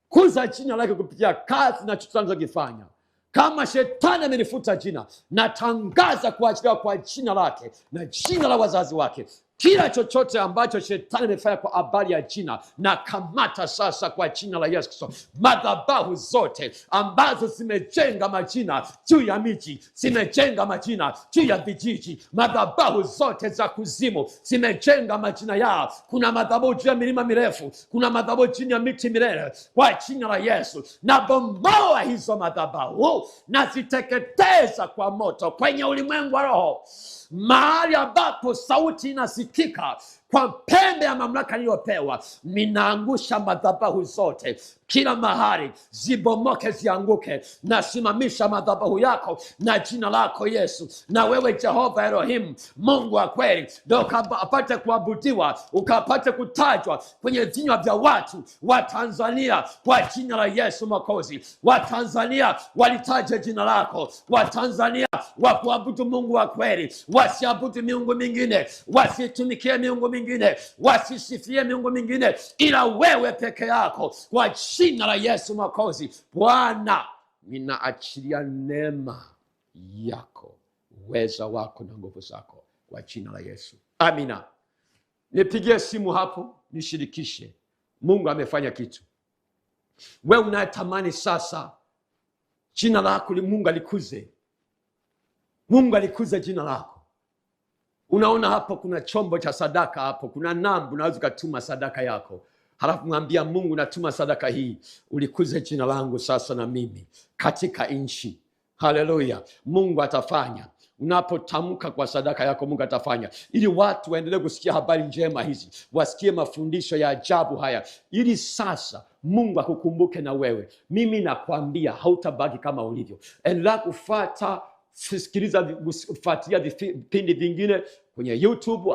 kuza jina lake kupitia kazi na chochote kifanya. Kama shetani amenifuta jina, natangaza kuachiliwa kwa jina lake na jina la wazazi wake. Kila chochote ambacho shetani amefanya kwa habari ya jina, na kamata sasa kwa jina la Yesu Kristo. Madhabahu zote ambazo zimejenga majina juu ya miji, zimejenga majina juu ya vijiji, madhabahu zote za kuzimu zimejenga majina yao. Kuna madhabahu juu ya milima mirefu, kuna madhabahu chini ya miti milele. Kwa jina la Yesu nabomoa hizo madhabahu, naziteketeza kwa moto kwenye ulimwengu wa roho. Mahali ambapo sauti inasikika kwa pembe ya mamlaka niliyopewa, ninaangusha madhabahu zote kila mahali, zibomoke, zianguke. Nasimamisha madhabahu yako na jina lako Yesu, na wewe Jehova Elohim, Mungu wa kweli, ndio ukapate kuabudiwa, ukapate kutajwa kwenye vinywa vya watu wa Tanzania kwa jina la Yesu Mwokozi. Wa Tanzania walitaje jina lako, wa Tanzania wakuabudu Mungu wa kweli, wasiabudu miungu mingine, wasitumikie miungu mingine, wasisifie miungu mingine, ila wewe peke yako, kwa jina la Yesu Mwokozi. Bwana, ninaachilia neema yako, uweza wako na nguvu zako kwa jina la Yesu. Amina. Nipigie simu hapo, nishirikishe. Mungu amefanya kitu. Wewe unatamani sasa jina lako Mungu alikuze. Mungu alikuze jina lako. Unaona hapo kuna chombo cha sadaka hapo, kuna namba unaweza kutuma sadaka yako. Halafu mwambia Mungu, natuma sadaka hii, ulikuze jina langu sasa na mimi katika nchi. Haleluya. Mungu atafanya. Unapotamka kwa sadaka yako, Mungu atafanya, ili watu waendelee kusikia habari njema hizi, wasikie mafundisho ya ajabu haya, ili sasa Mungu akukumbuke na wewe. Mimi nakwambia hautabaki kama ulivyo. Endelea kufuata, fuatilia vipindi vingine kwenye YouTube.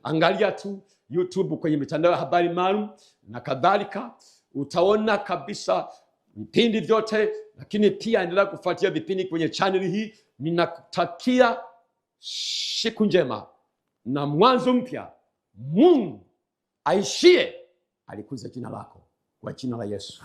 Angalia tu YouTube kwenye mitandao ya habari maalum na kadhalika, utaona kabisa vipindi vyote. Lakini pia endelea kufuatilia vipindi kwenye channel hii. Ninakutakia siku njema na mwanzo mpya. Mungu aishie alikuze jina lako kwa jina la Yesu.